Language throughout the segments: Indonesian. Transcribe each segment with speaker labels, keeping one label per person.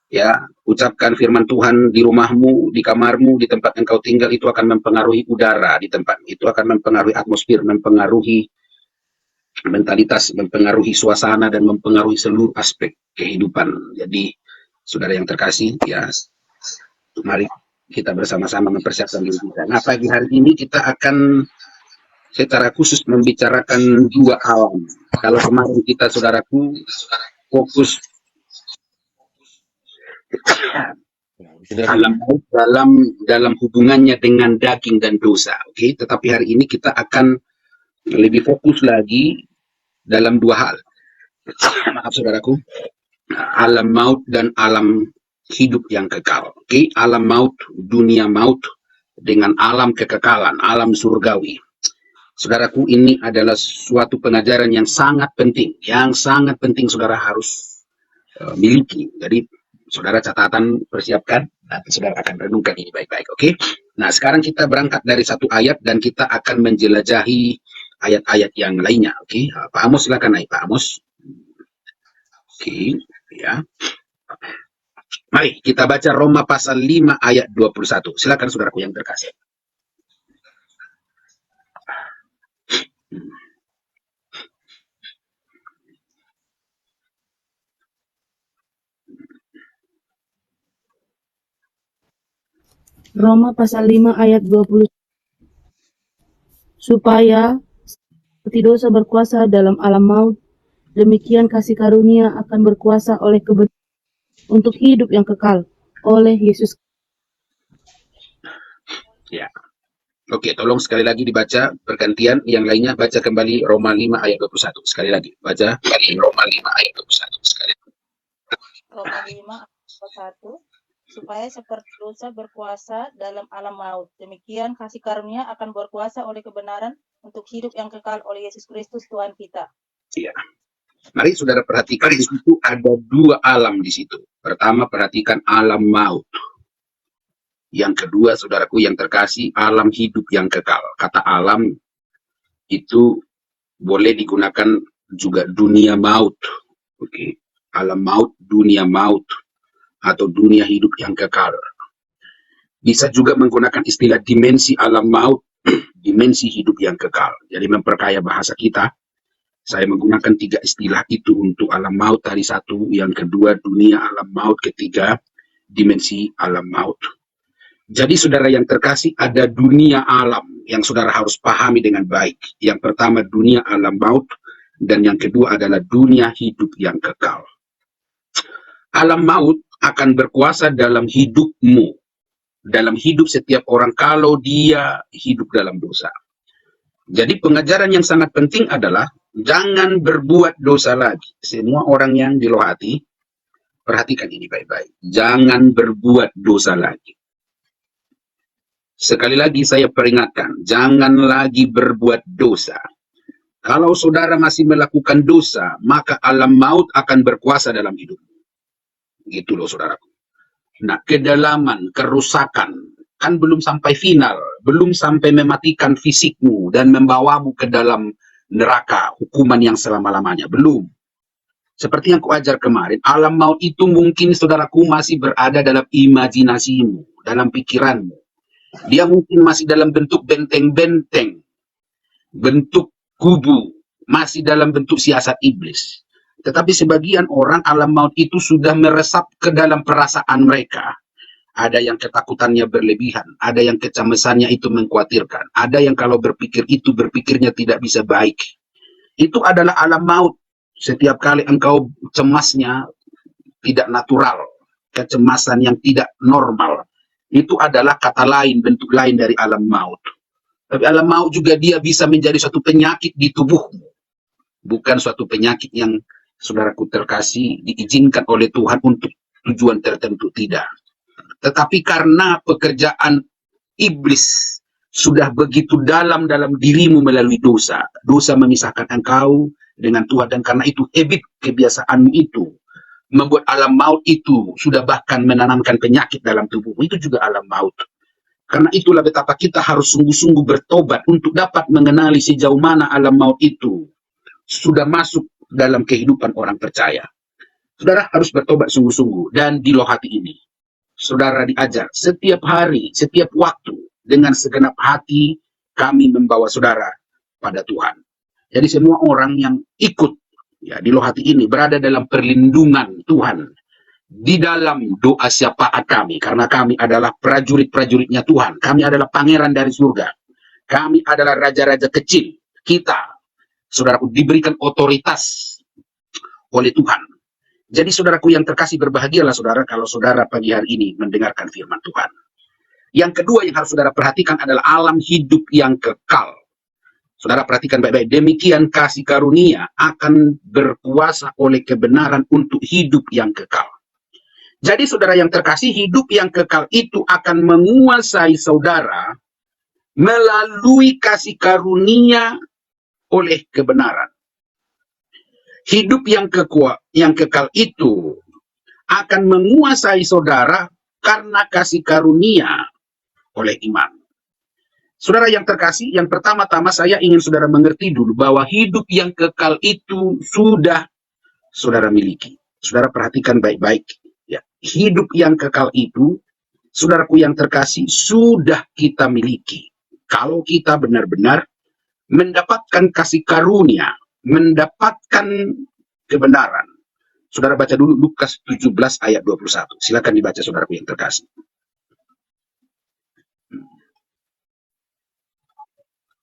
Speaker 1: Ya, ucapkan firman Tuhan di rumahmu, di kamarmu, di tempat engkau tinggal, itu akan mempengaruhi udara di tempat, itu akan mempengaruhi atmosfer, mempengaruhi mentalitas, mempengaruhi suasana, dan mempengaruhi seluruh aspek kehidupan. Jadi, saudara yang terkasih, ya, mari kita bersama-sama mempersiapkan diri kita. Nah, pagi hari ini kita akan secara khusus membicarakan dua alam. Kalau kemarin kita, saudaraku, fokus alam maut dalam hubungannya dengan daging dan dosa, oke? Tetapi hari ini kita akan lebih fokus lagi dalam dua hal. Maaf, saudaraku, alam maut dan alam hidup yang kekal, oke? Alam maut, dunia maut, dengan alam kekekalan, alam surgawi. Saudaraku, ini adalah suatu pengajaran yang sangat penting saudara harus miliki. Jadi, saudara catatan, persiapkan, dan saudara akan renungkan ini baik-baik, oke? Nah, sekarang kita berangkat dari satu ayat dan kita akan menjelajahi ayat-ayat yang lainnya, oke? Pak Amos, silakan naik, Pak Amos. Oke, ya. Mari kita baca Roma pasal 5 ayat 21. Silakan saudaraku yang terkasih.
Speaker 2: Roma pasal 5 ayat 20. Supaya seperti dosa berkuasa dalam alam maut, demikian kasih karunia akan berkuasa oleh kebenaran untuk hidup yang kekal oleh Yesus.
Speaker 1: Ya. Oke, tolong sekali lagi dibaca bergantian, yang lainnya baca kembali Roma 5 ayat 21. Sekali lagi, baca Roma 5 ayat 21 sekali.
Speaker 3: Roma 5 ayat 21. Supaya seperti dosa berkuasa dalam alam maut, demikian kasih karunia akan berkuasa oleh kebenaran untuk hidup yang kekal oleh Yesus Kristus Tuhan kita.
Speaker 1: Iya. Mari saudara perhatikan, di situ ada dua alam di situ. Pertama, perhatikan alam maut. Yang kedua, saudaraku yang terkasih, alam hidup yang kekal. Kata alam itu boleh digunakan juga dunia maut. Oke. Alam maut, dunia maut, atau dunia hidup yang kekal. Bisa juga menggunakan istilah dimensi alam maut, dimensi hidup yang kekal. Jadi memperkaya bahasa kita. Saya menggunakan tiga istilah itu untuk alam maut tadi, satu, yang kedua dunia alam maut, ketiga dimensi alam maut. Jadi saudara yang terkasih, ada dunia alam yang saudara harus pahami dengan baik. Yang pertama dunia alam maut, dan yang kedua adalah dunia hidup yang kekal. Alam maut akan berkuasa dalam hidupmu, dalam hidup setiap orang kalau dia hidup dalam dosa. Jadi pengajaran yang sangat penting adalah jangan berbuat dosa lagi. Semua orang yang di loh hati, perhatikan ini baik-baik. Jangan berbuat dosa lagi. Sekali lagi saya peringatkan, jangan lagi berbuat dosa. Kalau saudara masih melakukan dosa, maka alam maut akan berkuasa dalam hidupmu. Gitu loh saudaraku. Nah, kedalaman, kerusakan, kan belum sampai final, belum sampai mematikan fisikmu dan membawamu ke dalam neraka, hukuman yang selama-lamanya, belum. Seperti yang kuajar kemarin, alam maut itu mungkin saudaraku masih berada dalam imajinasimu, dalam pikiranmu. Dia mungkin masih dalam bentuk benteng-benteng, bentuk kubu, masih dalam bentuk siasat iblis. Tetapi sebagian orang alam maut itu sudah meresap ke dalam perasaan mereka. Ada yang ketakutannya berlebihan, ada yang kecemasannya itu mengkhawatirkan, ada yang kalau berpikir itu berpikirnya tidak bisa baik. Itu adalah alam maut. Setiap kali engkau cemasnya tidak natural, kecemasan yang tidak normal, itu adalah kata lain, bentuk lain dari alam maut. Tapi alam maut juga dia bisa menjadi suatu penyakit di tubuhmu. Bukan suatu penyakit yang saudaraku terkasih diizinkan oleh Tuhan untuk tujuan tertentu, tidak. Tetapi karena pekerjaan iblis sudah begitu dalam dirimu melalui dosa, dosa memisahkan engkau dengan Tuhan, dan karena itu habit kebiasaanmu itu membuat alam maut itu sudah bahkan menanamkan penyakit dalam tubuhmu, itu juga alam maut. Karena itulah betapa kita harus sungguh-sungguh bertobat untuk dapat mengenali sejauh mana alam maut itu sudah masuk dalam kehidupan orang percaya. Saudara harus bertobat sungguh-sungguh. Dan di loh hati ini, saudara diajar setiap hari, setiap waktu, dengan segenap hati kami membawa saudara pada Tuhan. Jadi semua orang yang ikut ya di loh hati ini berada dalam perlindungan Tuhan, di dalam doa syafaat kami, karena kami adalah prajurit-prajuritnya Tuhan. Kami adalah pangeran dari surga. Kami adalah raja-raja kecil. Kita, saudaraku, diberikan otoritas oleh Tuhan. Jadi saudaraku yang terkasih, berbahagialah saudara kalau saudara pagi hari ini mendengarkan firman Tuhan. Yang kedua yang harus saudara perhatikan adalah alam hidup yang kekal. Saudara perhatikan baik-baik, demikian kasih karunia akan berkuasa oleh kebenaran untuk hidup yang kekal. Jadi saudara yang terkasih, hidup yang kekal itu akan menguasai saudara melalui kasih karunia oleh kebenaran. Hidup yang kekal itu akan menguasai saudara karena kasih karunia oleh iman. Saudara yang terkasih, yang pertama-tama saya ingin saudara mengerti dulu bahwa hidup yang kekal itu sudah saudara miliki. Saudara perhatikan baik-baik. Ya, hidup yang kekal itu, saudaraku yang terkasih, sudah kita miliki. Kalau kita benar-benar mendapatkan kasih karunia, mendapatkan kebenaran. Saudara baca dulu Lukas 17 ayat 21. Silakan dibaca saudaraku yang terkasih.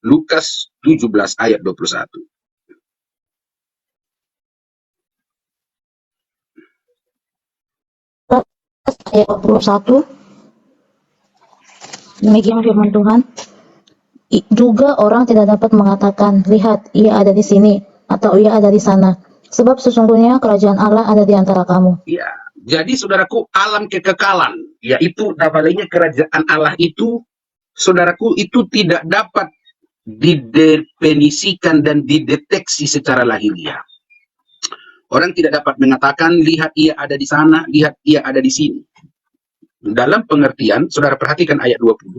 Speaker 1: Lukas 17 ayat 21.
Speaker 4: Ayat 21. Demikian firman Tuhan. Juga orang tidak dapat mengatakan, lihat, ia ada di sini, atau ia ada di sana. Sebab sesungguhnya kerajaan Allah ada di antara kamu.
Speaker 1: Ya, jadi saudaraku, alam kekekalan, yaitu namanya kerajaan Allah itu, saudaraku, itu tidak dapat didefinisikan dan dideteksi secara lahiriah. Orang tidak dapat mengatakan, lihat ia ada di sana, lihat ia ada di sini. Dalam pengertian, saudara perhatikan ayat 20.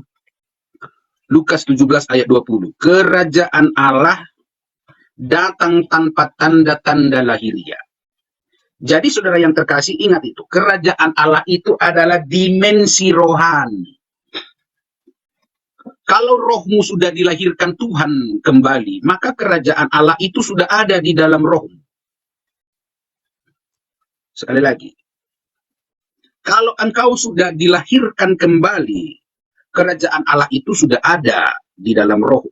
Speaker 1: Lukas 17 ayat 20. Kerajaan Allah datang tanpa tanda-tanda lahiriah. Jadi saudara yang terkasih, ingat itu. Kerajaan Allah itu adalah dimensi rohani. Kalau rohmu sudah dilahirkan Tuhan kembali, maka kerajaan Allah itu sudah ada di dalam rohmu. Sekali lagi. Kalau engkau sudah dilahirkan kembali, kerajaan Allah itu sudah ada di dalam roh.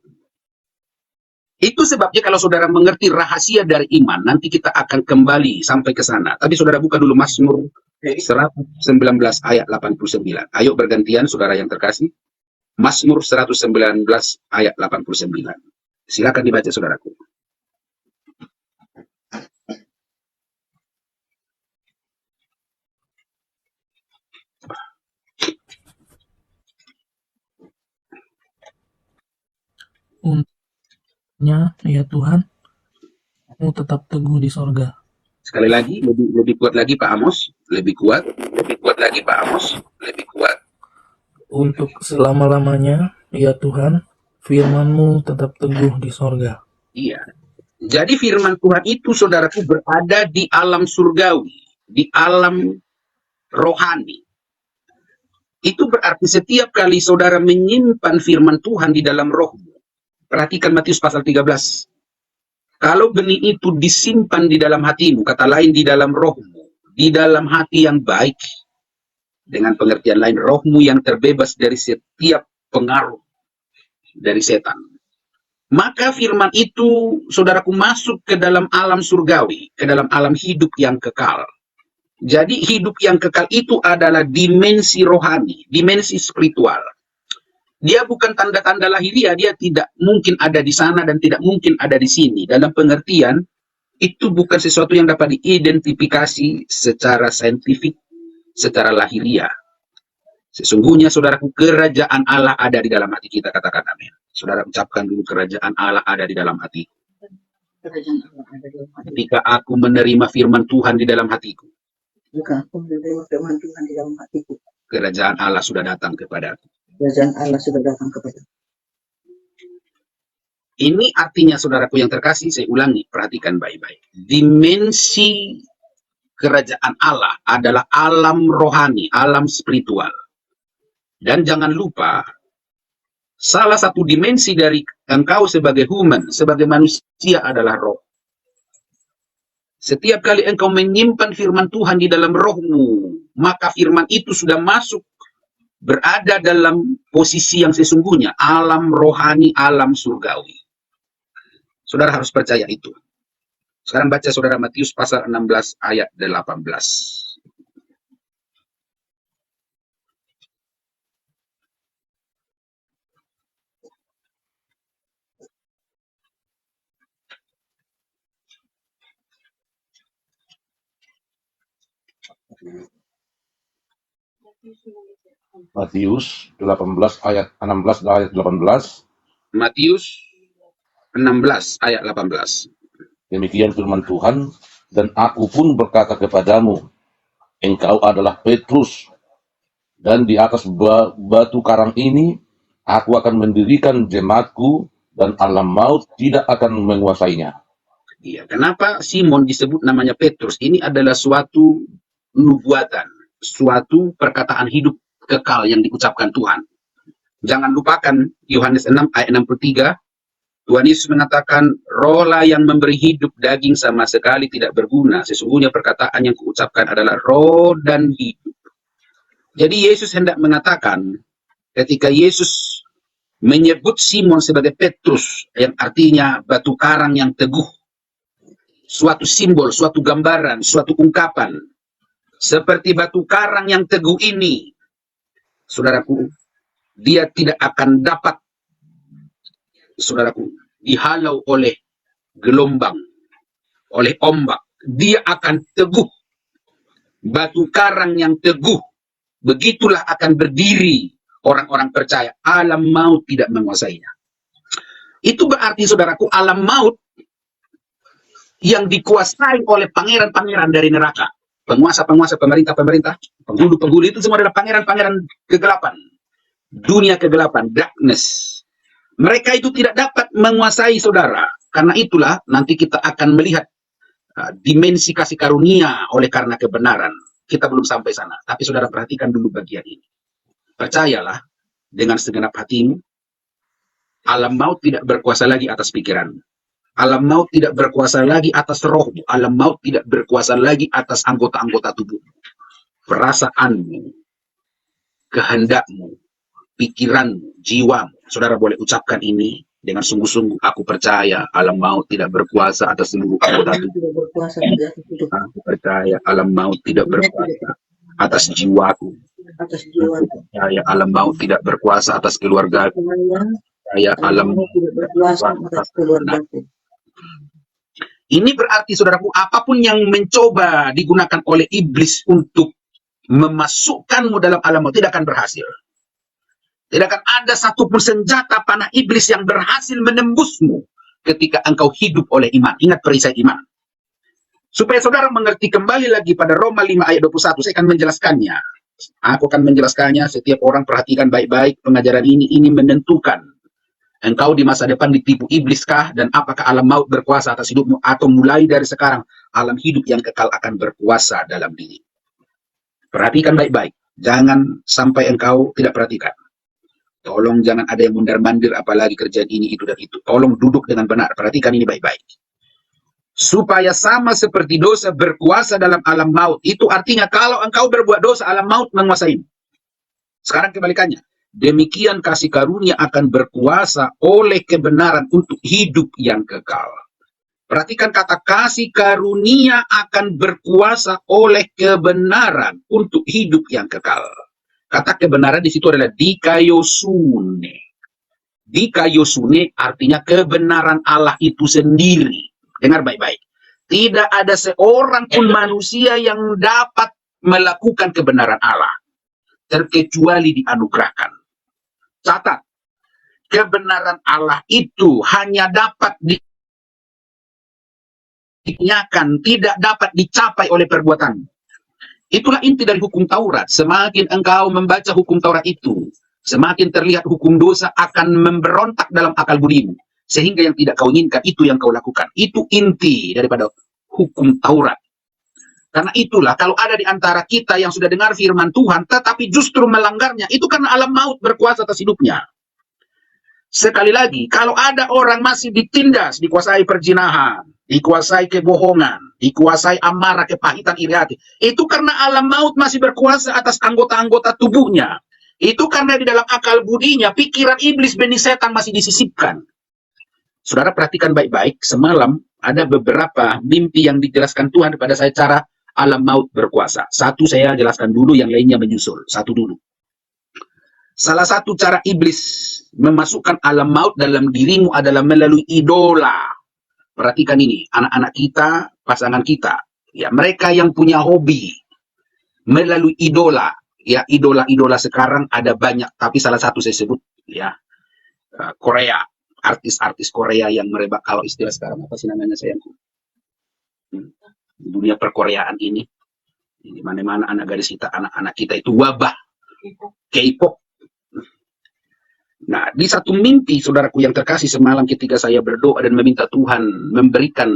Speaker 1: Itu sebabnya kalau saudara mengerti rahasia dari iman, nanti kita akan kembali sampai ke sana. Tapi saudara buka dulu Mazmur 119 ayat 89. Ayo bergantian saudara yang terkasih. Mazmur 119 ayat 89. Silakan dibaca saudaraku.
Speaker 5: Untungnya, ya Tuhan, kamu tetap teguh di sorga.
Speaker 1: Sekali lagi, lebih kuat lagi Pak Amos. Lebih kuat lagi Pak Amos. Lebih kuat.
Speaker 5: Untuk selama-lamanya, ya Tuhan, firman-Mu tetap teguh di sorga.
Speaker 1: Iya. Jadi firman Tuhan itu saudaraku berada di alam surgawi, di alam rohani. Itu berarti setiap kali saudara menyimpan firman Tuhan di dalam rohmu. Perhatikan Matius pasal 13. Kalau benih itu disimpan di dalam hatimu, kata lain di dalam rohmu, di dalam hati yang baik, dengan pengertian lain, rohmu yang terbebas dari setiap pengaruh dari setan. Maka firman itu, saudaraku, masuk ke dalam alam surgawi, ke dalam alam hidup yang kekal. Jadi hidup yang kekal itu adalah dimensi rohani, dimensi spiritual. Dia bukan tanda-tanda lahiriah, dia tidak mungkin ada di sana dan tidak mungkin ada di sini. Dalam pengertian, itu bukan sesuatu yang dapat diidentifikasi secara saintifik, secara lahiriah. Sesungguhnya, saudaraku, kerajaan Allah ada di dalam hati kita, katakan amin. Saudara ucapkan dulu, kerajaan Allah ada di dalam hati. Ketika aku menerima firman Tuhan di dalam hatiku, kerajaan Allah sudah datang kepadaku.
Speaker 6: Kerajaan Allah sudah datang kepada.
Speaker 1: Ini artinya saudaraku yang terkasih, saya ulangi, perhatikan baik-baik. Dimensi kerajaan Allah adalah alam rohani, alam spiritual. Dan jangan lupa, salah satu dimensi dari engkau sebagai human, sebagai manusia adalah roh. Setiap kali engkau menyimpan firman Tuhan di dalam rohmu, maka firman itu sudah masuk, berada dalam posisi yang sesungguhnya, alam rohani, alam surgawi. Saudara harus percaya itu. Sekarang baca saudara Matius pasal 16 ayat 18.
Speaker 7: Matius 18 ayat 16 dan ayat 18.
Speaker 1: Matius 16 ayat 18.
Speaker 7: Demikian firman Tuhan, dan aku pun berkata kepadamu, engkau adalah Petrus, dan di atas batu karang ini aku akan mendirikan jemaatku, dan alam maut tidak akan menguasainya.
Speaker 1: Iya, kenapa Simon disebut namanya Petrus? Ini adalah suatu nubuatan, suatu perkataan hidup kekal yang diucapkan Tuhan. Jangan lupakan Yohanes 6 ayat 63, Tuhan Yesus mengatakan, rohlah yang memberi hidup, daging sama sekali tidak berguna. Sesungguhnya perkataan yang kuucapkan adalah roh dan hidup. Jadi Yesus hendak mengatakan, ketika Yesus menyebut Simon sebagai Petrus, yang artinya batu karang yang teguh, suatu simbol, suatu gambaran, suatu ungkapan, seperti batu karang yang teguh ini, saudaraku, dia tidak akan dapat, saudaraku, dihalau oleh gelombang, oleh ombak. Dia akan teguh. Batu karang yang teguh. Begitulah akan berdiri orang-orang percaya. Alam maut tidak menguasainya. Itu berarti, saudaraku, alam maut yang dikuasai oleh pangeran-pangeran dari neraka. Penguasa-penguasa, pemerintah-pemerintah, penghulu-penghulu, itu semua adalah pangeran-pangeran kegelapan. Dunia kegelapan, darkness. Mereka itu tidak dapat menguasai saudara. Karena itulah nanti kita akan melihat dimensi kasih karunia oleh karena kebenaran. Kita belum sampai sana. Tapi saudara perhatikan dulu bagian ini. Percayalah dengan segenap hatimu, alam maut tidak berkuasa lagi atas pikiran. Alam maut tidak berkuasa lagi atas rohmu. Alam maut tidak berkuasa lagi atas anggota-anggota tubuhmu. Perasaanmu, kehendakmu, pikiranmu, jiwamu. Saudara boleh ucapkan ini dengan sungguh-sungguh. Aku percaya alam maut tidak berkuasa atas seluruh anggota tubuh.
Speaker 6: Tidak berkuasa di atas hidup,
Speaker 1: Aku percaya alam maut tidak berkuasa atas jiwaku.
Speaker 6: atas jiwa.
Speaker 1: Aku percaya alam maut tidak berkuasa atas keluargaku. Percaya alam maut
Speaker 6: Tidak berkuasa atas keluarga.
Speaker 1: Ini berarti, saudaraku, apapun yang mencoba digunakan oleh iblis untuk memasukkanmu dalam alam maut tidak akan berhasil. Tidak akan ada satupun senjata panah iblis yang berhasil menembusmu ketika engkau hidup oleh iman. Ingat perisai iman. Supaya saudara mengerti kembali lagi pada Roma 5 ayat 21, saya akan menjelaskannya. Aku akan menjelaskannya, setiap orang perhatikan baik-baik pengajaran ini menentukan. Engkau di masa depan ditipu ibliskah, dan apakah alam maut berkuasa atas hidupmu, atau mulai dari sekarang alam hidup yang kekal akan berkuasa dalam diri. Perhatikan baik-baik. Jangan sampai engkau tidak perhatikan. Tolong jangan ada yang mundar-mandir, apalagi kerjaan ini, itu, dan itu. Tolong duduk dengan benar. Perhatikan ini baik-baik. Supaya sama seperti dosa berkuasa dalam alam maut. Itu artinya kalau engkau berbuat dosa, alam maut menguasai. Sekarang kebalikannya. Demikian kasih karunia akan berkuasa oleh kebenaran untuk hidup yang kekal. Perhatikan kata kasih karunia akan berkuasa oleh kebenaran untuk hidup yang kekal. Kata kebenaran di situ adalah dikaiosune. Dikaiosune artinya kebenaran Allah itu sendiri. Dengar baik-baik. Tidak ada seorang pun manusia yang dapat melakukan kebenaran Allah, terkecuali dianugerahkan. Catat, kebenaran Allah itu hanya dapat dinyatakan, tidak dapat dicapai oleh perbuatan. Itulah inti dari hukum Taurat. Semakin engkau membaca hukum Taurat itu, semakin terlihat hukum dosa akan memberontak dalam akal budimu. Sehingga yang tidak kau inginkan, itu yang kau lakukan. Itu inti daripada hukum Taurat. Karena itulah kalau ada di antara kita yang sudah dengar firman Tuhan tetapi justru melanggarnya, itu karena alam maut berkuasa atas hidupnya. Sekali lagi, kalau ada orang masih ditindas, dikuasai perzinahan, dikuasai kebohongan, dikuasai amarah, kepahitan, iri hati, itu karena alam maut masih berkuasa atas anggota-anggota tubuhnya. Itu karena di dalam akal budinya, pikiran iblis, benih setan masih disisipkan. Saudara perhatikan baik-baik, semalam ada beberapa mimpi yang dijelaskan Tuhan kepada saya cara alam maut berkuasa. Satu saya jelaskan dulu, yang lainnya menyusul. Satu dulu. Salah satu cara iblis memasukkan alam maut dalam dirimu adalah melalui idola. Perhatikan ini, anak-anak kita, pasangan kita, ya mereka yang punya hobi melalui idola, ya idola-idola sekarang ada banyak, tapi salah satu saya sebut ya Korea, artis-artis Korea yang merebak, kalau istilah sekarang apa sih namanya sayangku? Dunia perkoreaan ini di mana-mana anak gadis kita, anak-anak kita itu wabah K-pop. Nah, di satu mimpi saudaraku yang terkasih semalam ketika saya berdoa dan meminta Tuhan memberikan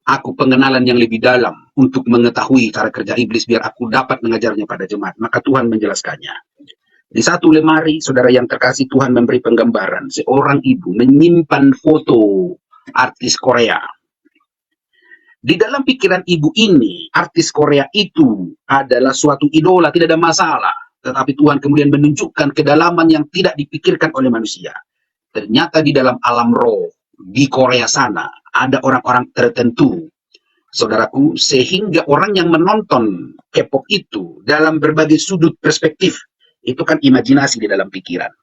Speaker 1: aku pengenalan yang lebih dalam untuk mengetahui cara kerja iblis biar aku dapat mengajarnya pada jemaat, maka Tuhan menjelaskannya. Di satu lemari, saudara yang terkasih, Tuhan memberi penggambaran seorang ibu menyimpan foto artis Korea. Di dalam pikiran ibu ini, artis Korea itu adalah suatu idola, tidak ada masalah. Tetapi Tuhan kemudian menunjukkan kedalaman yang tidak dipikirkan oleh manusia. Ternyata di dalam alam roh, di Korea sana, ada orang-orang tertentu, saudaraku, sehingga orang yang menonton K-pop itu dalam berbagai sudut perspektif, itu kan imajinasi di dalam pikiran.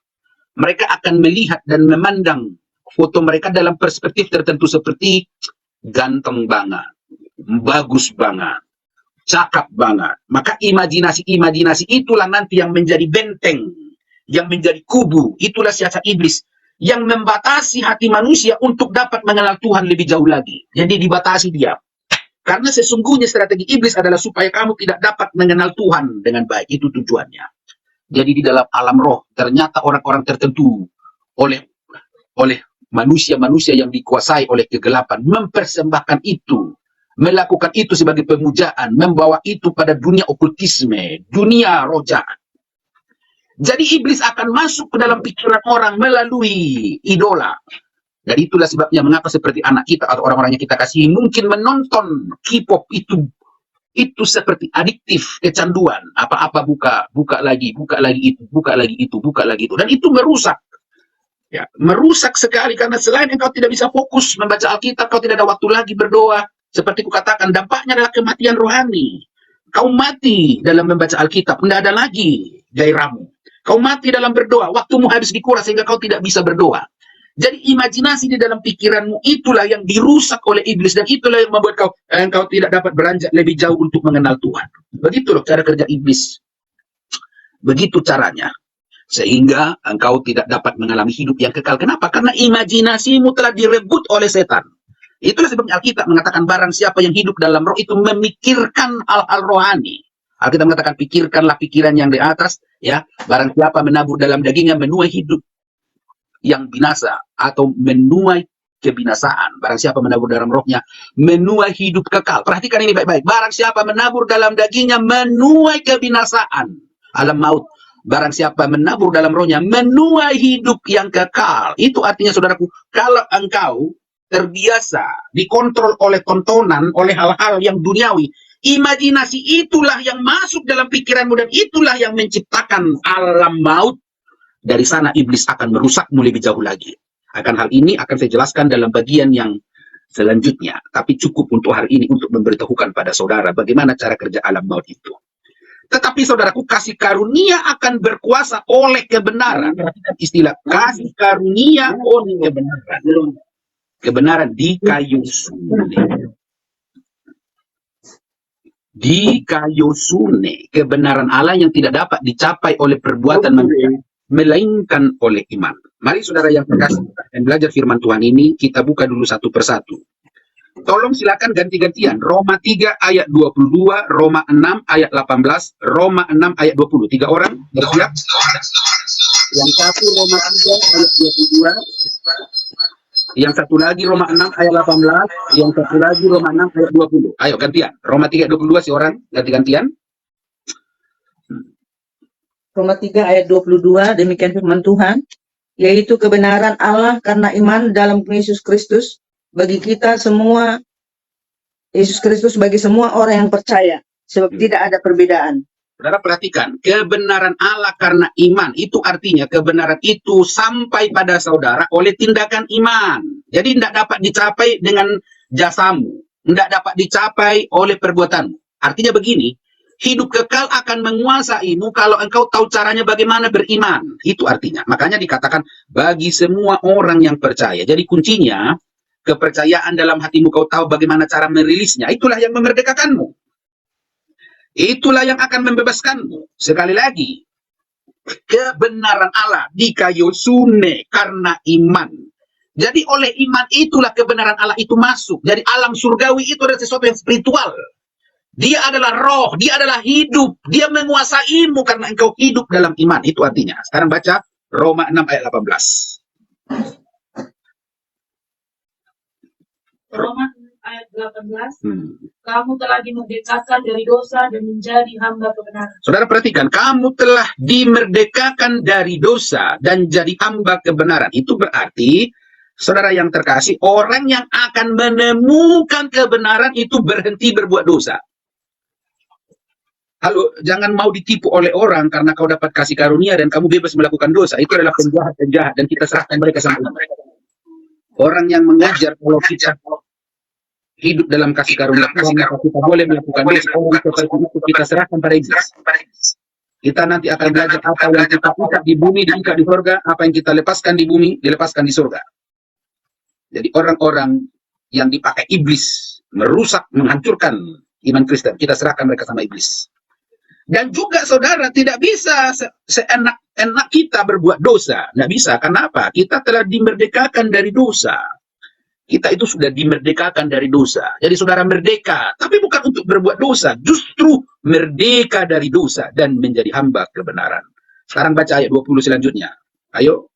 Speaker 1: Mereka akan melihat dan memandang foto mereka dalam perspektif tertentu seperti ganteng banget, bagus banget, cakap banget. Maka imajinasi itulah nanti yang menjadi benteng, yang menjadi kubu. Itulah siasat iblis yang membatasi hati manusia untuk dapat mengenal Tuhan lebih jauh lagi. Jadi dibatasi dia. Karena sesungguhnya strategi iblis adalah supaya kamu tidak dapat mengenal Tuhan dengan baik. Itu tujuannya. Jadi di dalam alam roh ternyata orang-orang tertentu oleh manusia-manusia yang dikuasai oleh kegelapan mempersembahkan itu, melakukan itu sebagai pemujaan, membawa itu pada dunia okultisme, dunia roh jahat. Jadi iblis akan masuk ke dalam pikiran orang melalui idola. Dan itulah sebabnya mengapa seperti anak kita atau orang-orang yang kita kasihi mungkin menonton K-pop itu seperti adiktif, kecanduan. Apa-apa buka lagi itu. Dan itu merusak. Ya, merusak sekali karena selain engkau tidak bisa fokus membaca Alkitab, kau tidak ada waktu lagi berdoa. Seperti kukatakan, dampaknya adalah kematian rohani. Kau mati dalam membaca Alkitab, tidak ada lagi gairahmu. Kau mati dalam berdoa, waktumu habis dikuras sehingga kau tidak bisa berdoa. Jadi imajinasi di dalam pikiranmu itulah yang dirusak oleh iblis dan itulah yang membuat engkau tidak dapat beranjak lebih jauh untuk mengenal Tuhan. Begitu loh cara kerja iblis. Begitu caranya. Sehingga engkau tidak dapat mengalami hidup yang kekal. Kenapa? Karena imajinasimu telah direbut oleh setan. Itulah sebabnya Alkitab mengatakan barang siapa yang hidup dalam roh itu memikirkan hal-hal rohani. Alkitab mengatakan pikirkanlah pikiran yang di atas, ya. Barang siapa menabur dalam dagingnya menuai hidup yang binasa atau menuai kebinasaan. Barang siapa menabur dalam rohnya menuai hidup kekal. Perhatikan ini baik-baik. Barang siapa menabur dalam dagingnya menuai kebinasaan, alam maut. Barang siapa menabur dalam rohnya menuai hidup yang kekal. Itu artinya saudaraku, kalau engkau terbiasa dikontrol oleh tontonan, oleh hal-hal yang duniawi, imajinasi itulah yang masuk dalam pikiranmu dan itulah yang menciptakan alam maut. Dari sana iblis akan merusakmu lebih jauh lagi. Akan hal ini akan saya jelaskan dalam bagian yang selanjutnya. Tapi cukup untuk hari ini untuk memberitahukan pada saudara bagaimana cara kerja alam maut itu. Tetapi saudaraku, kasih karunia akan berkuasa oleh kebenaran. Perhatikan istilah kasih karunia oleh kebenaran. Kebenaran di kayu sune. Di kayu sune. Kebenaran Allah yang tidak dapat dicapai oleh perbuatan manusia, melainkan oleh iman. Mari saudara yang terkasih dan belajar firman Tuhan ini, kita buka dulu satu persatu. Tolong silakan ganti-gantian. Roma 3 ayat 22, Roma 6 ayat 18, Roma 6 ayat 20. 3 orang bersiap. Yang satu Roma 3 ayat 22, Yang satu lagi Roma 6 ayat 18, yang satu lagi Roma 6 ayat 20. Ayo gantian. Roma 3 ayat 22 si orang ganti-gantian.
Speaker 6: Roma 3 ayat 22, demikian firman Tuhan, yaitu kebenaran Allah karena iman dalam Yesus Kristus bagi kita semua, Yesus Kristus bagi semua orang yang percaya, sebab tidak ada perbedaan.
Speaker 1: Saudara perhatikan, kebenaran Allah karena iman, itu artinya kebenaran itu sampai pada saudara oleh tindakan iman. Jadi tidak dapat dicapai dengan jasamu, tidak dapat dicapai oleh perbuatanmu. Artinya begini, hidup kekal akan menguasaimu kalau engkau tahu caranya bagaimana beriman. Itu artinya. Makanya dikatakan bagi semua orang yang percaya. Jadi kuncinya, kepercayaan dalam hatimu kau tahu bagaimana cara merilisnya. Itulah yang memerdekakanmu. Itulah yang akan membebaskanmu. Sekali lagi, kebenaran Allah dikayosune karena iman. Jadi oleh iman itulah kebenaran Allah itu masuk. Jadi alam surgawi itu adalah sesuatu yang spiritual. Dia adalah roh, dia adalah hidup. Dia menguasaimu karena engkau hidup dalam iman. Itu artinya. Sekarang baca Roma 6 ayat 18.
Speaker 2: Roma 6 ayat 18. Kamu telah dimerdekakan dari dosa dan menjadi hamba kebenaran.
Speaker 1: Saudara perhatikan, kamu telah dimerdekakan dari dosa dan jadi hamba kebenaran. Itu berarti, saudara yang terkasih, orang yang akan menemukan kebenaran itu berhenti berbuat dosa. Halo, jangan mau ditipu oleh orang karena kau dapat kasih karunia dan kamu bebas melakukan dosa. Itu adalah penjahat-penjahat dan kita serahkan mereka sama Allah. Orang yang mengajar kalau kita hidup dalam kasih karunia Tuhan, maka kita boleh melakukan dosa. Orang seperti itu kita serahkan pada iblis. Kita nanti akan belajar apa yang kita ikat di bumi, diikat di surga. Apa yang kita lepaskan di bumi, dilepaskan di surga. Jadi orang-orang yang dipakai iblis, merusak, menghancurkan iman Kristen, kita serahkan mereka sama iblis. Dan juga saudara tidak bisa seenak-enak kita berbuat dosa. Nggak bisa, karena apa? Kita telah dimerdekakan dari dosa. Kita itu sudah dimerdekakan dari dosa. Jadi saudara merdeka, tapi bukan untuk berbuat dosa. Justru merdeka dari dosa dan menjadi hamba kebenaran. Sekarang baca ayat 20 selanjutnya. Ayo.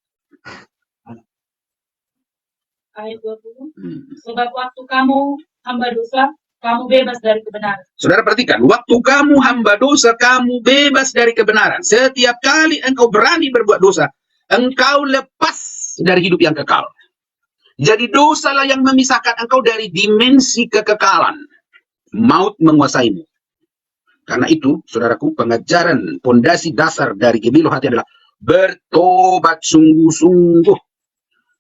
Speaker 2: Ayat 20. Sebab waktu kamu hamba dosa, kamu bebas dari kebenaran.
Speaker 1: Saudara perhatikan, waktu kamu hamba dosa, kamu bebas dari kebenaran. Setiap kali engkau berani berbuat dosa, engkau lepas dari hidup yang kekal. Jadi dosalah yang memisahkan engkau dari dimensi kekekalan. Maut menguasaimu. Karena itu, saudaraku, pengajaran pondasi dasar dari Gebilo Hati adalah bertobat sungguh-sungguh.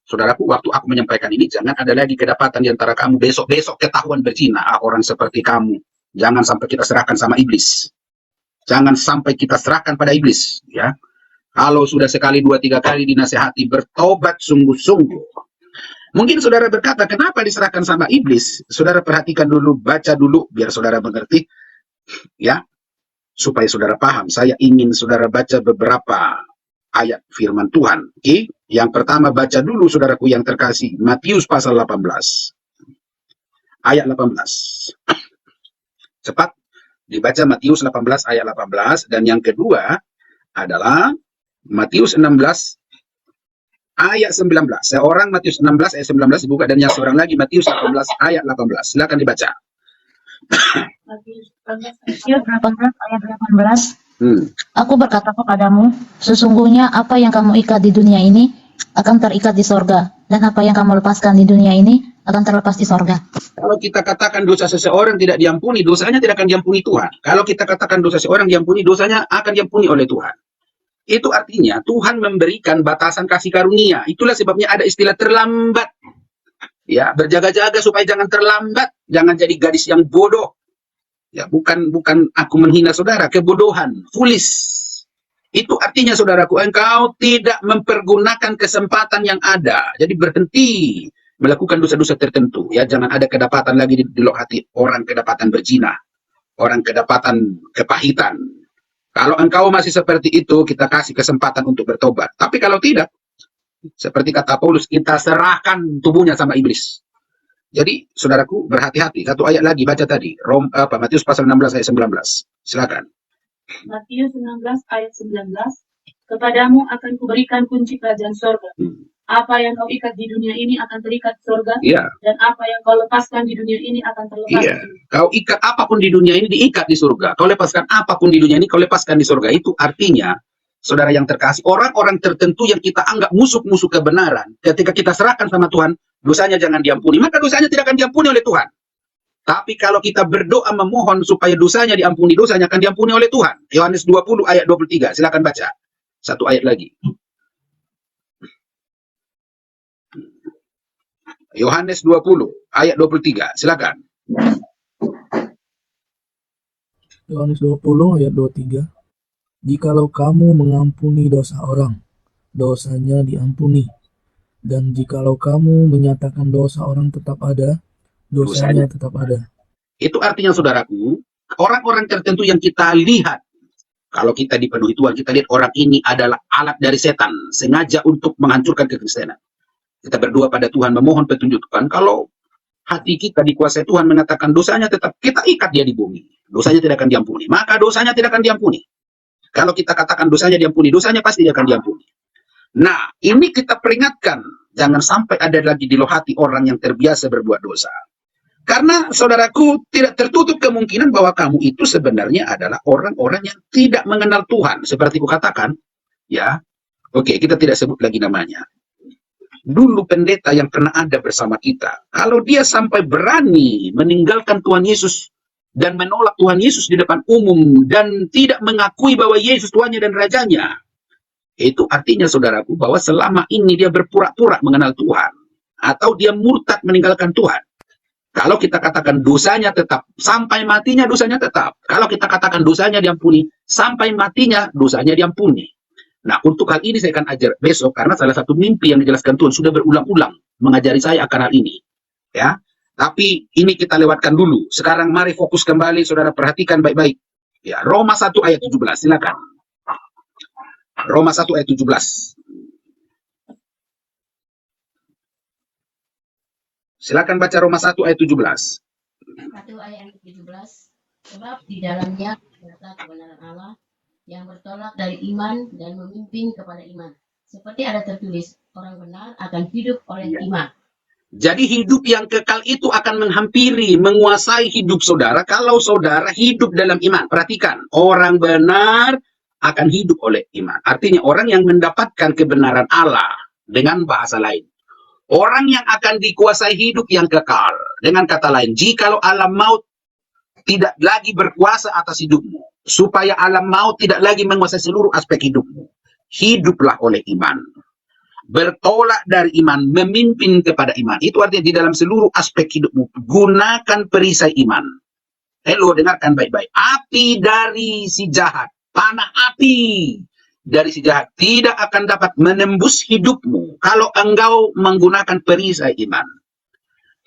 Speaker 1: Saudaraku, waktu aku menyampaikan ini, jangan ada lagi kedapatan di antara kamu besok-besok ketahuan berzina. Orang seperti kamu. Jangan sampai kita serahkan sama iblis. Jangan sampai kita serahkan pada iblis. Ya, kalau sudah sekali, dua, tiga kali dinasehati, bertobat sungguh-sungguh. Mungkin saudara berkata, kenapa diserahkan sama iblis? Saudara perhatikan dulu, baca dulu, biar saudara mengerti. Ya, supaya saudara paham. Saya ingin saudara baca beberapa ayat firman Tuhan. Oke? Yang pertama baca dulu saudaraku yang terkasih, Matius pasal 18. Ayat 18. Cepat dibaca Matius 18 ayat 18. Dan yang kedua adalah Matius 16 ayat 19. Seorang Matius 16 ayat 19 dibuka dan yang seorang lagi Matius 18 ayat 18. Silakan dibaca.
Speaker 2: Matius
Speaker 4: 18 ayat 18. Aku berkata kepadamu, sesungguhnya apa yang kamu ikat di dunia ini akan terikat di sorga, dan apa yang kamu lepaskan di dunia ini akan terlepas di sorga.
Speaker 1: Kalau kita katakan dosa seseorang tidak diampuni, dosanya tidak akan diampuni Tuhan. Kalau kita katakan dosa seseorang diampuni, dosanya akan diampuni oleh Tuhan. Itu artinya Tuhan memberikan batasan kasih karunia. Itulah sebabnya ada istilah terlambat. Ya, berjaga-jaga supaya jangan terlambat, jangan jadi gadis yang bodoh. Ya, bukan aku menghina saudara, kebodohan, foolish. Itu artinya saudaraku, engkau tidak mempergunakan kesempatan yang ada. Jadi berhenti melakukan dosa-dosa tertentu. Ya, jangan ada kedapatan lagi di dalam hati. Orang kedapatan berzina, orang kedapatan kepahitan. Kalau engkau masih seperti itu, kita kasih kesempatan untuk bertobat. Tapi kalau tidak, seperti kata Paulus, kita serahkan tubuhnya sama iblis. Jadi, saudaraku, berhati-hati. Satu ayat lagi, baca tadi. Matius pasal 16 ayat 19. Silakan.
Speaker 2: Matius 16 ayat 19. Kepadamu akan kuberikan kunci kerajaan sorga. Apa yang kau ikat di dunia ini akan terikat di surga,
Speaker 1: Iya,
Speaker 2: dan apa yang kau lepaskan di dunia ini akan terlepas
Speaker 1: iya.
Speaker 2: di surga.
Speaker 1: Kau ikat apapun di dunia ini diikat di surga. Kau lepaskan apapun di dunia ini kau lepaskan di surga. Itu artinya, saudara yang terkasih, orang-orang tertentu yang kita anggap musuh-musuh kebenaran, ketika kita serahkan sama Tuhan, dosanya jangan diampuni. Maka dosanya tidak akan diampuni oleh Tuhan. Tapi kalau kita berdoa memohon supaya dosanya diampuni, dosanya akan diampuni oleh Tuhan. Yohanes 20 ayat 23. Silakan baca. Satu ayat lagi. Yohanes 20 ayat 23. Silakan.
Speaker 5: Yohanes 20 ayat 23. Jikalau kamu mengampuni dosa orang, dosanya diampuni. Dan jikalau kamu menyatakan dosa orang tetap ada, dosanya tetap ada.
Speaker 1: Itu artinya, saudaraku, orang-orang tertentu yang kita lihat, kalau kita dipenuhi Tuhan, kita lihat orang ini adalah alat dari setan, sengaja untuk menghancurkan kekristenan. Kita berdoa pada Tuhan, memohon petunjuk Tuhan. Kalau hati kita dikuasai Tuhan, mengatakan dosanya tetap, kita ikat dia di bumi. Dosanya tidak akan diampuni. Maka dosanya tidak akan diampuni. Kalau kita katakan dosanya diampuni, dosanya pasti dia akan diampuni. Nah, ini kita peringatkan. Jangan sampai ada lagi di hati orang yang terbiasa berbuat dosa. Karena, saudaraku, tidak tertutup kemungkinan bahwa kamu itu sebenarnya adalah orang-orang yang tidak mengenal Tuhan. Seperti kukatakan, ya, oke, kita tidak sebut lagi namanya. Dulu pendeta yang pernah ada bersama kita, kalau dia sampai berani meninggalkan Tuhan Yesus dan menolak Tuhan Yesus di depan umum dan tidak mengakui bahwa Yesus Tuhannya dan Rajanya, itu artinya, saudaraku, bahwa selama ini dia berpura-pura mengenal Tuhan atau dia murtad meninggalkan Tuhan. Kalau kita katakan dosanya tetap, sampai matinya dosanya tetap. Kalau kita katakan dosanya diampuni, sampai matinya dosanya diampuni. Nah, untuk hal ini saya akan ajar besok, karena salah satu mimpi yang dijelaskan Tuhan sudah berulang-ulang mengajari saya akan hal ini. Ya, tapi ini kita lewatkan dulu. Sekarang mari fokus kembali, saudara, perhatikan baik-baik. Ya, Roma 1 ayat 17, silakan. Roma 1 ayat 17. Silakan baca Roma 1 ayat 17.
Speaker 8: 1 ayat 17. Sebab di dalamnya ternyata kebenaran Allah yang bertolak dari iman dan memimpin kepada iman. Seperti ada tertulis, orang benar akan hidup oleh iman.
Speaker 1: Jadi hidup yang kekal itu akan menghampiri, menguasai hidup saudara kalau saudara hidup dalam iman. Perhatikan, orang benar akan hidup oleh iman. Artinya orang yang mendapatkan kebenaran Allah. Dengan bahasa lain, orang yang akan dikuasai hidup yang kekal. Dengan kata lain, jikalau alam maut tidak lagi berkuasa atas hidupmu, supaya alam maut tidak lagi menguasai seluruh aspek hidupmu, hiduplah oleh iman. Bertolak dari iman, memimpin kepada iman. Itu artinya di dalam seluruh aspek hidupmu, gunakan perisai iman. Hello, dengarkan baik-baik. Api dari si jahat, panah api dari si jahat tidak akan dapat menembus hidupmu kalau engkau menggunakan perisai iman.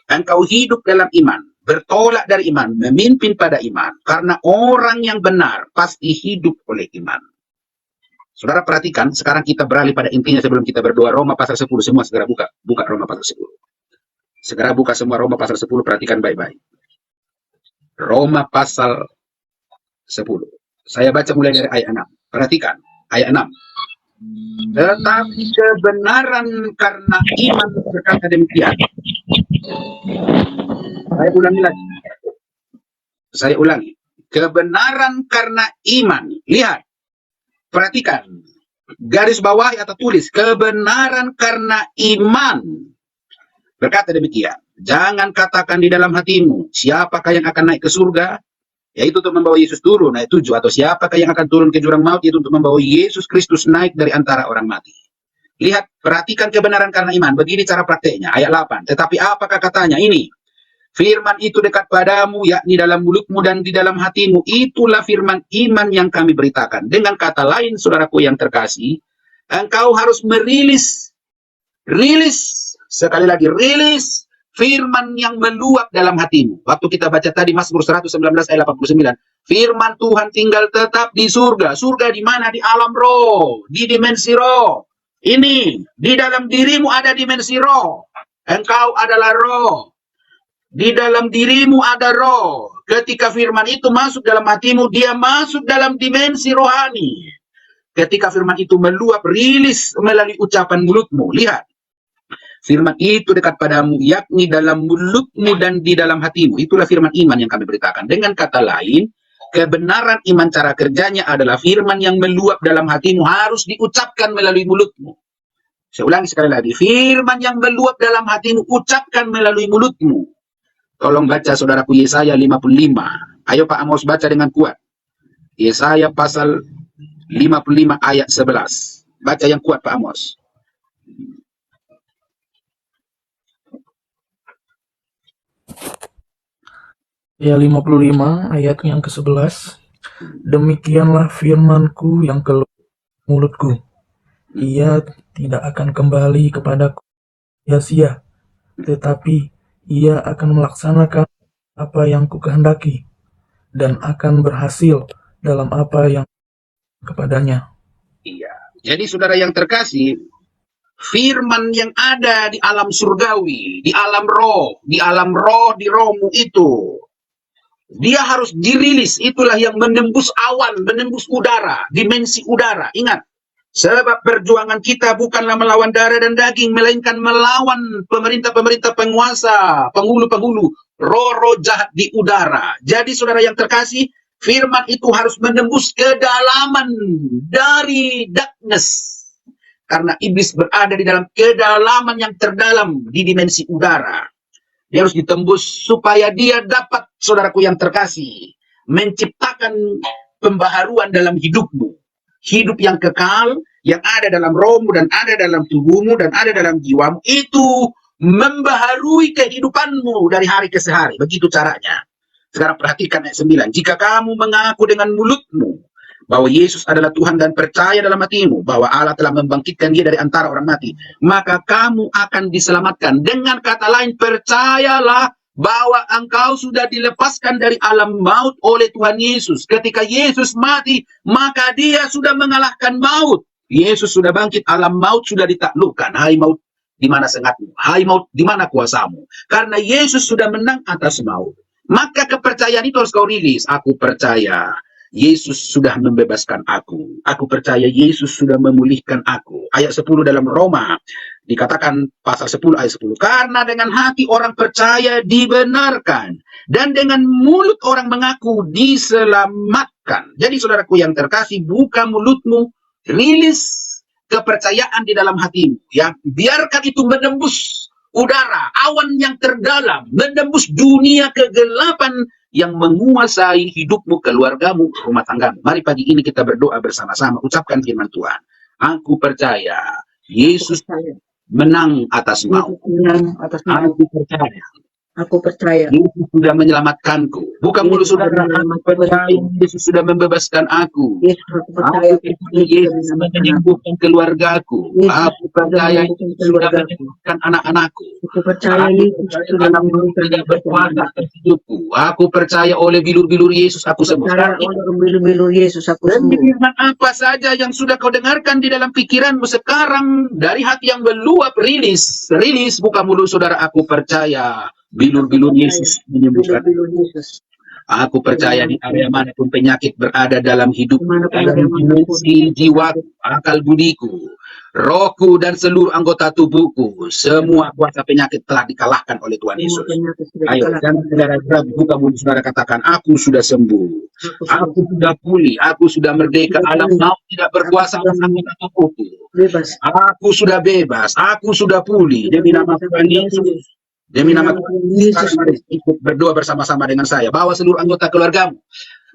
Speaker 1: Engkau hidup dalam iman, bertolak dari iman, memimpin pada iman. Karena orang yang benar pasti hidup oleh iman. Saudara perhatikan, sekarang kita beralih pada intinya sebelum kita berdoa. Roma pasal 10, semua segera buka. Buka Roma pasal 10. Segera buka semua Roma pasal 10, perhatikan baik-baik. Roma pasal 10. Saya baca mulai dari ayat 6. Perhatikan, ayat 6. Tetapi kebenaran karena iman berkata demikian. Saya ulangi lagi. Saya ulangi. Kebenaran karena iman. Lihat. Perhatikan. Garis bawah atau tulis. Kebenaran karena iman. Berkata demikian. Jangan katakan di dalam hatimu, siapakah yang akan naik ke surga? Yaitu untuk membawa Yesus turun, ayat 7. Atau siapakah yang akan turun ke jurang maut? Yaitu untuk membawa Yesus Kristus naik dari antara orang mati. Lihat, perhatikan kebenaran karena iman. Begini cara prakteknya, ayat 8. Tetapi apakah katanya? Ini. Firman itu dekat padamu, yakni dalam mulutmu dan di dalam hatimu. Itulah firman iman yang kami beritakan. Dengan kata lain, saudaraku yang terkasih, engkau harus merilis. Sekali lagi, rilis firman yang meluap dalam hatimu. Waktu kita baca tadi Mazmur 119 ayat 89. Firman Tuhan tinggal tetap di surga. Surga di mana? Di alam roh. Di dimensi roh. Ini. Di dalam dirimu ada dimensi roh. Engkau adalah roh. Di dalam dirimu ada roh. Ketika firman itu masuk dalam hatimu, dia masuk dalam dimensi rohani. Ketika firman itu meluap, rilis melalui ucapan mulutmu. Lihat. Firman itu dekat padamu, yakni dalam mulutmu dan di dalam hatimu. Itulah firman iman yang kami beritakan. Dengan kata lain, kebenaran iman cara kerjanya adalah firman yang meluap dalam hatimu harus diucapkan melalui mulutmu. Saya ulangi sekali lagi, firman yang meluap dalam hatimu ucapkan melalui mulutmu. Tolong baca saudaraku Yesaya 55. Ayo Pak Amos baca dengan kuat. Yesaya pasal 55 ayat 11. Baca yang kuat Pak Amos.
Speaker 5: Ya 55 ayat yang ke-11. Demikianlah firmanku yang keluar mulutku. Ia tidak akan kembali kepadaku sia-sia, tetapi ia akan melaksanakan apa yang kukehendaki dan akan berhasil dalam apa yang kepadanya.
Speaker 1: Iya. Jadi saudara yang terkasih, firman yang ada di alam surgawi, di alam roh, di rohmu itu, dia harus dirilis. Itulah yang menembus awan, menembus udara, dimensi udara. Ingat, sebab perjuangan kita bukanlah melawan darah dan daging, melainkan melawan pemerintah-pemerintah, penguasa, penghulu-penghulu, roh-roh jahat di udara. Jadi saudara yang terkasih, firman itu harus menembus kedalaman dari darkness. Karena iblis berada di dalam kedalaman yang terdalam di dimensi udara. Dia harus ditembus supaya dia dapat, saudaraku yang terkasih, menciptakan pembaharuan dalam hidupmu. Hidup yang kekal, yang ada dalam rohmu dan ada dalam tubuhmu dan ada dalam jiwamu, itu membaharui kehidupanmu dari hari ke hari. Begitu caranya. Sekarang perhatikan ayat 9. Jika kamu mengaku dengan mulutmu bahwa Yesus adalah Tuhan dan percaya dalam hatimu bahwa Allah telah membangkitkan dia dari antara orang mati, maka kamu akan diselamatkan. Dengan kata lain, percayalah bahwa engkau sudah dilepaskan dari alam maut oleh Tuhan Yesus. Ketika Yesus mati, maka dia sudah mengalahkan maut. Yesus sudah bangkit, alam maut sudah ditaklukkan. Hai maut, di mana sengatmu? Hai maut, di mana kuasamu? Karena Yesus sudah menang atas maut. Maka kepercayaan itu harus kau rilis. Aku percaya Yesus sudah membebaskan aku. Aku percaya Yesus sudah memulihkan aku. Ayat 10 dalam Roma dikatakan pasal 10 ayat 10. Karena dengan hati orang percaya dibenarkan, dan dengan mulut orang mengaku diselamatkan. Jadi saudaraku yang terkasih, buka mulutmu, rilis kepercayaan di dalam hatimu. Ya, biarkan itu menembus udara, awan yang terdalam, menembus dunia kegelapan yang menguasai hidupmu, keluargamu, rumah tanggamu. Mari pagi ini kita berdoa bersama-sama, ucapkan firman Tuhan. Aku percaya Yesus menang atas maut.
Speaker 6: Aku percaya
Speaker 1: Yesus sudah menyelamatkanku. Bukan mulut saudara, aku percaya Yesus sudah membebaskan aku. Aku percaya Yesus menyembuhkan keluargaku. Aku percaya Yesus sudah menyembuhkan anak-anakku.
Speaker 6: Aku percaya Yesus sudah
Speaker 1: tidak berkuasa atas hidupku. Aku percaya oleh bilur-bilur Yesus aku sembuh.
Speaker 6: oleh bilur-bilur Yesus aku
Speaker 1: Dan
Speaker 6: sembuh.
Speaker 1: firman apa saja yang sudah kau dengarkan di dalam pikiranmu sekarang, dari hati yang meluap, rilis. Rilis, buka mulut saudara. Aku percaya bilur-bilur Yesus menyembuhkan.
Speaker 6: Bilur-bilur Yesus.
Speaker 1: Aku percaya di area manapun penyakit berada dalam hidup,
Speaker 6: Dimanapun
Speaker 1: dalam
Speaker 6: ada
Speaker 1: dimensi jiwa, akal budiku, rohku dan seluruh anggota tubuhku, semua kuasa penyakit telah dikalahkan oleh Tuhan Yesus. Ayo, jangan saudara buka mulut saudara, katakan, aku sudah sembuh, aku sudah pulih, aku sudah merdeka, alam maut tidak berkuasa atas anggota tubuhku.
Speaker 6: Bebas.
Speaker 1: Aku sudah bebas, aku sudah pulih. Demi nama Tuhan Yesus. Demi nama Tuhan Yesus, mari ikut berdoa bersama-sama dengan saya. Bawa seluruh anggota keluargamu.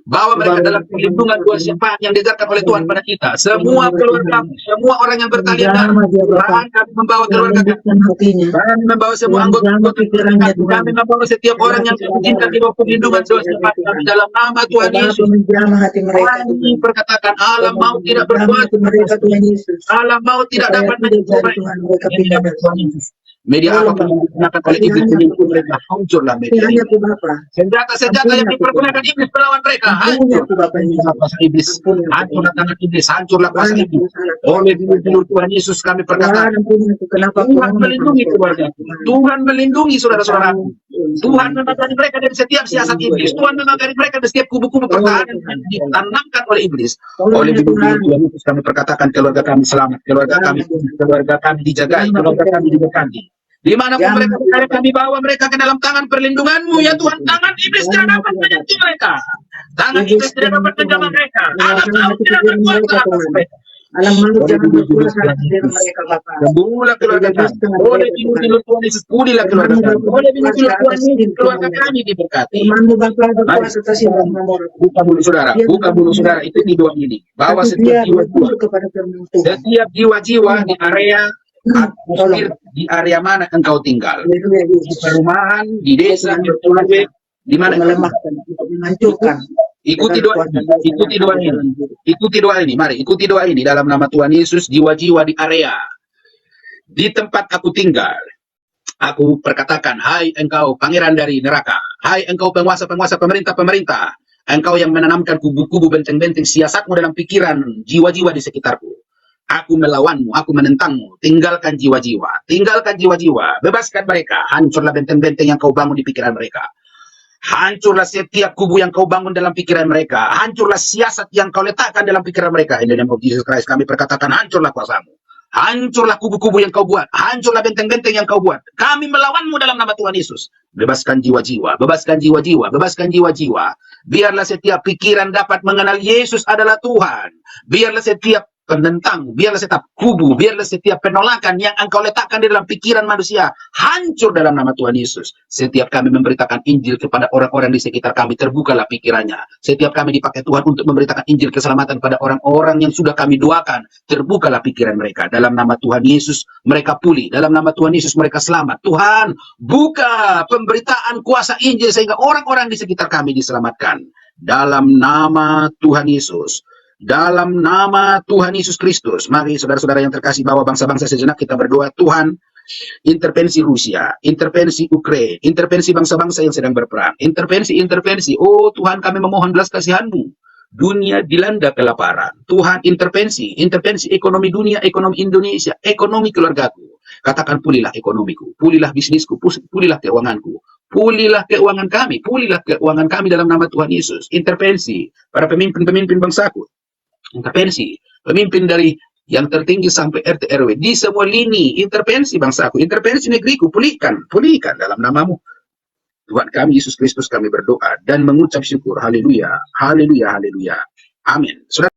Speaker 1: Bawa mereka dalam perlindungan kuasa yang diajarkan oleh Tuhan pada kita. Semua keluarga, semua orang yang bertalian darah, kami membawa keluarga kami, kami membawa semua anggota keluarga kami, membawa setiap orang yang diizinkan di bawah perlindungan dosa kami dalam nama Tuhan Yesus. Kami berkatakan alam maut tidak berkuasa, alam maut tidak dapat menyembuhkan. Media apapun yang digunakan oleh iblis menyembuhkan mereka, hancurlah media. Senjata-senjata yang dipergunakan iblis melawan mereka, hancurlah kuasa iblis, hancurlah tangan iblis, hancurlah kuasa iblis. Oleh bilur Tuhan Yesus kami perkatakan, Tuhan melindungi keluarga, Tuhan melindungi saudara-saudaraku, Tuhan memagari mereka dari setiap siasat iblis, Tuhan memagari mereka dari setiap kubu-kubu pertahanan yang ditanamkan oleh iblis. Oleh bilur Tuhan Yesus kami perkatakan, keluarga kami selamat, keluarga kami dijagai, keluarga kami diberkati. Dimanapun
Speaker 6: Jangan
Speaker 1: mereka berada, kami bawa mereka ke dalam tangan perlindunganmu, ya Tuhan. Tangan iblis tidak dapat menyentuh mereka. Tangan iblis tidak dapat menjamah mereka. Alam maut tidak berkuasa atas mereka.
Speaker 6: Alam maut
Speaker 1: Boleh
Speaker 6: jangan
Speaker 1: dibujuk
Speaker 6: berkuasa atas diri
Speaker 1: Yesus.
Speaker 6: mereka, Bapa.
Speaker 1: Sembuhlah keluarga kami.
Speaker 6: Bebaskan
Speaker 1: Boleh
Speaker 6: mereka,
Speaker 1: binuh Tuhan Yesus. Pulilah keluarga kami. Boleh binuh Tuhan Yesus. Keluarga kami diberkati.
Speaker 6: Firman-Mu Bapa berkuasa atas hidup kami.
Speaker 1: Buka mulut saudara. Buka mulut saudara. Itu di doa ini. Bawa
Speaker 6: Tapi
Speaker 1: setiap
Speaker 6: dia
Speaker 1: jiwa-jiwa.
Speaker 6: bertunduk kepada firman Tuhan.
Speaker 1: Setiap jiwa-jiwa di area atmosfer, di area mana engkau tinggal.
Speaker 6: Haleluya,
Speaker 1: Di
Speaker 6: Yesus.
Speaker 1: perumahan, di desa, di pulau, di mana engkau
Speaker 6: Melemahkan, untuk menghancurkan.
Speaker 1: ikuti doa ini, ikuti doa ini, ikuti doa ini, mari ikuti doa ini dalam nama Tuhan Yesus. Jiwa-jiwa di area, di tempat aku tinggal, aku perkatakan, hai engkau pangeran dari neraka, hai engkau penguasa-penguasa, pemerintah-pemerintah, engkau yang menanamkan kubu-kubu benteng-benteng siasatmu dalam pikiran jiwa-jiwa di sekitarku. Aku melawanmu, aku menentangmu. Tinggalkan jiwa-jiwa, bebaskan mereka. Hancurlah benteng-benteng yang kau bangun di pikiran mereka. Hancurlah setiap kubu yang kau bangun dalam pikiran mereka. Hancurlah siasat yang kau letakkan dalam pikiran mereka. In the name of Jesus Christ, kami perkatakan, hancurlah kuasamu. Hancurlah kubu-kubu yang kau buat. Hancurlah benteng-benteng yang kau buat. Kami melawanmu dalam nama Tuhan Yesus. Bebaskan jiwa-jiwa, bebaskan jiwa-jiwa, bebaskan jiwa-jiwa. Biarlah setiap pikiran dapat mengenal Yesus adalah Tuhan. Biarlah setiap penentang, biarlah setiap kubu, biarlah setiap penolakan yang engkau letakkan di dalam pikiran manusia hancur dalam nama Tuhan Yesus. Setiap kami memberitakan Injil kepada orang-orang di sekitar kami, terbukalah pikirannya. Setiap kami dipakai Tuhan untuk memberitakan Injil keselamatan pada orang-orang yang sudah kami doakan, terbukalah pikiran mereka. Dalam nama Tuhan Yesus mereka pulih, dalam nama Tuhan Yesus mereka selamat. Tuhan, buka pemberitaan kuasa Injil sehingga orang-orang di sekitar kami diselamatkan. Dalam nama Tuhan Yesus. Dalam nama Tuhan Yesus Kristus, mari saudara-saudara yang terkasih, bawa bangsa-bangsa sejenak kita berdoa. Tuhan, intervensi Rusia, intervensi Ukraina, intervensi bangsa-bangsa yang sedang berperang, intervensi. Oh Tuhan, kami memohon belas kasihan-Mu. Dunia dilanda kelaparan. Tuhan, intervensi ekonomi dunia, ekonomi Indonesia, ekonomi keluargaku. Katakan, pulihlah ekonomiku, pulihlah bisnisku, pulihlah keuanganku. Pulihlah keuangan kami, dalam nama Tuhan Yesus. Intervensi para pemimpin-pemimpin bangsaku. Intervensi pemimpin dari yang tertinggi sampai RT RW di semua lini. Intervensi bangsaku, intervensi negeriku, pulihkan dalam nama-Mu Tuhan kami Yesus Kristus. Kami berdoa dan mengucap syukur. Haleluya, haleluya, haleluya, amin. Saudara